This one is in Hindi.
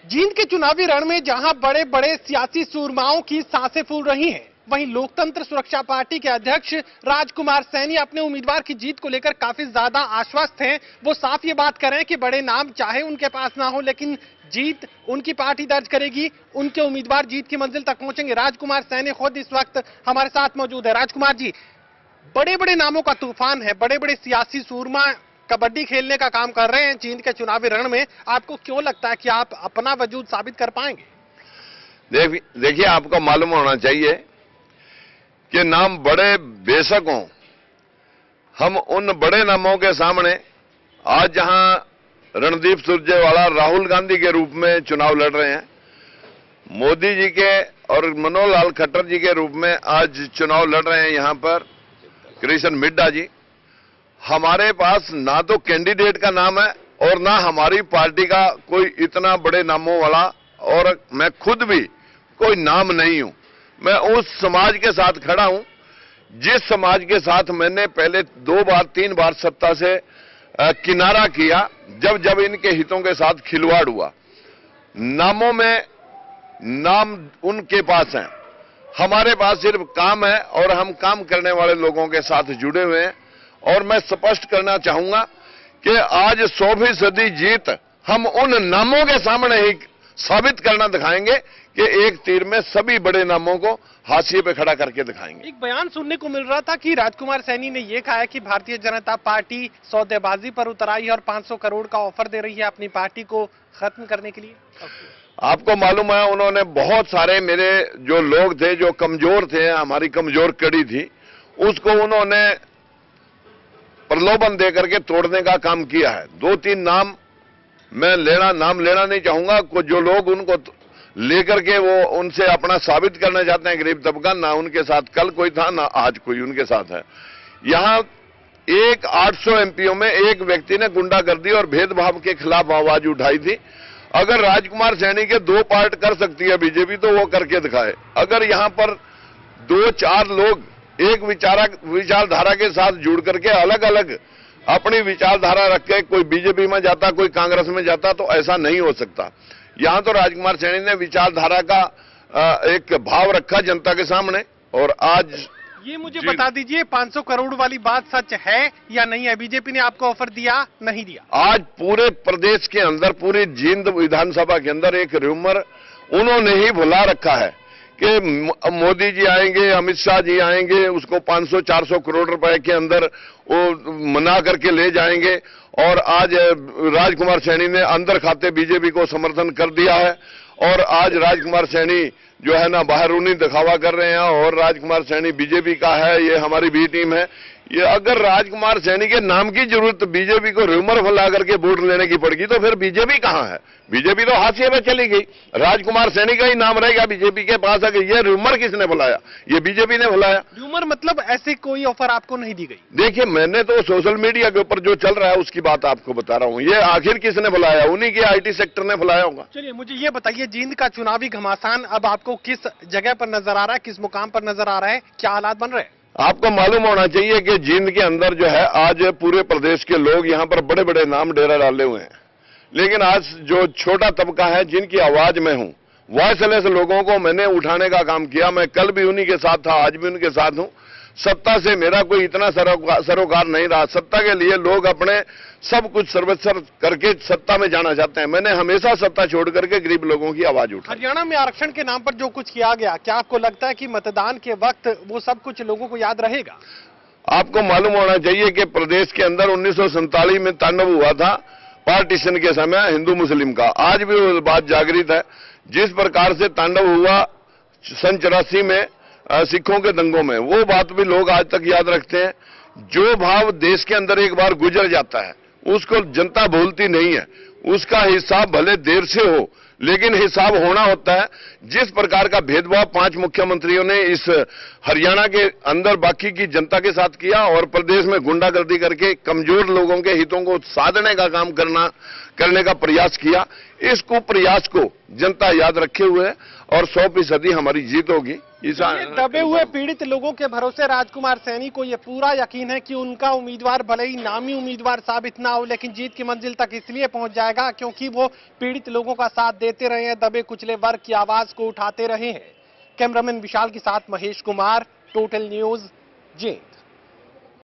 जींद के चुनावी रण में जहां बड़े बड़े सियासी सूरमाओं की सांसें फूल रही हैं, वहीं लोकतंत्र सुरक्षा पार्टी के अध्यक्ष राजकुमार सैनी अपने उम्मीदवार की जीत को लेकर काफी ज्यादा आश्वस्त हैं। वो साफ ये बात कर रहे हैं कि बड़े नाम चाहे उनके पास ना हो, लेकिन जीत उनकी पार्टी दर्ज करेगी, उनके उम्मीदवार जीत की मंजिल तक पहुंचेंगे। राजकुमार सैनी खुद इस वक्त हमारे साथ मौजूद है। राजकुमार जी, बड़े बड़े नामों का तूफान है, बड़े बड़े सियासी सूरमा कबड्डी खेलने का काम कर रहे हैं जींद के चुनावी रण में। आपको क्यों लगता है कि आप अपना वजूद साबित कर पाएंगे? देखिए, आपको मालूम होना चाहिए कि नाम बड़े बेशक हों, हम उन बड़े नामों के सामने आज जहां रणदीप सुरजेवाला राहुल गांधी के रूप में चुनाव लड़ रहे हैं, मोदी जी के और मनोहर लाल खट्टर जी के रूप में आज चुनाव लड़ रहे हैं यहां पर कृष्ण मिड्ढा जी, हमारे पास ना तो कैंडिडेट का नाम है और ना हमारी पार्टी का कोई इतना बड़े नामों वाला, और मैं खुद भी कोई नाम नहीं हूं। मैं उस समाज के साथ खड़ा हूं जिस समाज के साथ मैंने पहले 2 बार 3 बार सत्ता से किनारा किया, जब जब इनके हितों के साथ खिलवाड़ हुआ। नामों में नाम उनके पास हैं, हमारे पास सिर्फ काम है और हम काम करने वाले लोगों के साथ जुड़े हुए हैं। और मैं स्पष्ट करना चाहूंगा कि आज 100% जीत हम उन नामों के सामने ही साबित करना दिखाएंगे कि एक तीर में सभी बड़े नामों को हाशिए पे खड़ा करके दिखाएंगे। एक बयान सुनने को मिल रहा था कि राजकुमार सैनी ने यह कहा है कि भारतीय जनता पार्टी सौदेबाजी पर उतर आई है और 500 करोड़ का ऑफर दे रही है अपनी पार्टी को खत्म करने के लिए। आपको मालूम है, उन्होंने बहुत सारे मेरे जो लोग थे, जो कमजोर थे, हमारी कमजोर कड़ी थी, उसको उन्होंने प्रलोभन देकर के तोड़ने का काम किया है। 2-3 नाम मैं नाम लेना नहीं चाहूंगा, जो लोग उनको लेकर के वो उनसे अपना साबित करना चाहते हैं गरीब तबका, ना उनके साथ कल कोई था ना आज कोई उनके साथ है। यहां 800 एमपीओ में एक व्यक्ति ने गुंडागर्दी और भेदभाव के खिलाफ आवाज उठाई थी। अगर राजकुमार सैनी के 2 पार्ट कर सकती है बीजेपी, तो वो करके दिखाए। अगर यहां पर 2-4 लोग एक विचारधारा के साथ जुड़ करके अलग अलग अपनी विचारधारा रख के कोई बीजेपी में जाता, कोई कांग्रेस में जाता, तो ऐसा नहीं हो सकता। यहां तो राजकुमार सैनी ने विचारधारा का एक भाव रखा जनता के सामने। और आज ये मुझे बता दीजिए, 500 करोड़ वाली बात सच है या नहीं है? बीजेपी ने आपको ऑफर दिया, नहीं दिया? आज पूरे प्रदेश के अंदर, पूरी जींद विधानसभा के अंदर एक र्यूमर उन्होंने ही भुला रखा है कि मोदी जी आएंगे, अमित शाह जी आएंगे, उसको 500-400 करोड़ रुपए के अंदर वो मना करके ले जाएंगे। और आज राजकुमार सैनी ने अंदर खाते बीजेपी को समर्थन कर दिया है। और आज राजकुमार सैनी जो है ना बाहरूनी दिखावा कर रहे हैं और राजकुमार सैनी बीजेपी का है, ये हमारी बी टीम है। ये अगर राजकुमार सैनी के नाम की जरूरत बीजेपी को र्यूमर फैला करके वोट लेने की पड़ेगी, तो फिर बीजेपी कहां है? बीजेपी तो हाशिए में चली गई। राजकुमार सैनी का ही नाम रहेगा बीजेपी के पास। अगर ये र्यूमर किसने बुलाया? ये बीजेपी ने बुलाया। र्यूमर मतलब ऐसे कोई ऑफर आपको नहीं दी गई? देखिए, मैंने तो सोशल मीडिया के ऊपर जो चल रहा है उसकी बात आपको बता रहा हूं। ये आखिर किसने बुलाया? उन्हीं के आईटी सेक्टर ने बुलाया होगा। चलिए, मुझे ये बताइए, जींद का चुनावी घमासान अब आपको किस जगह पर नजर आ रहा है, किस मुकाम पर नजर आ रहा है, क्या हालात बन रहे हैं? आपको मालूम होना चाहिए कि जींद के अंदर जो है आज पूरे प्रदेश के लोग यहां पर बड़े बड़े नाम डेरा डाले हुए हैं, लेकिन आज जो छोटा तबका है जिनकी आवाज में हूं, वॉइसलेस लोगों को मैंने उठाने का काम किया। मैं कल भी उन्हीं के साथ था, आज भी उनके साथ हूं। सत्ता से मेरा कोई इतना सरोकार नहीं रहा। सत्ता के लिए लोग अपने सब कुछ सर्वस्व करके सत्ता में जाना चाहते हैं। मैंने हमेशा सत्ता छोड़ करके गरीब लोगों की आवाज उठाई। हरियाणा में आरक्षण के नाम पर जो कुछ किया गया, क्या आपको लगता है कि मतदान के वक्त वो सब कुछ लोगों को याद रहेगा? आपको मालूम होना चाहिए कि प्रदेश के अंदर 1947 में तांडव हुआ था पार्टीशन के समय हिंदू मुस्लिम का। आज भी वो बात जागृत है। जिस प्रकार से तांडव हुआ सन 84 में सिखों के दंगों में, वो बात भी लोग आज तक याद रखते हैं। जो भाव देश के अंदर एक बार गुजर जाता है उसको जनता भूलती नहीं है। उसका हिसाब भले देर से हो, लेकिन हिसाब होना होता है। जिस प्रकार का भेदभाव 5 मुख्यमंत्रियों ने इस हरियाणा के अंदर बाकी की जनता के साथ किया और प्रदेश में गुंडागर्दी करके कमजोर लोगों के हितों को साधने का काम करने का प्रयास किया। इस कुप्रयास को जनता याद रखे हुए है और 100% हमारी जीत होगी। दबे हुए पीड़ित लोगों के भरोसे राजकुमार सैनी को यह पूरा यकीन है कि उनका उम्मीदवार भले ही नामी उम्मीदवार साबित ना हो, लेकिन जीत की मंजिल तक इसलिए पहुंच जाएगा क्योंकि वो पीड़ित लोगों का साथ देते रहे हैं, दबे कुचले वर्ग की आवाज को उठाते रहे हैं। कैमरामैन विशाल के साथ महेश कुमार, टोटल न्यूज, जींद।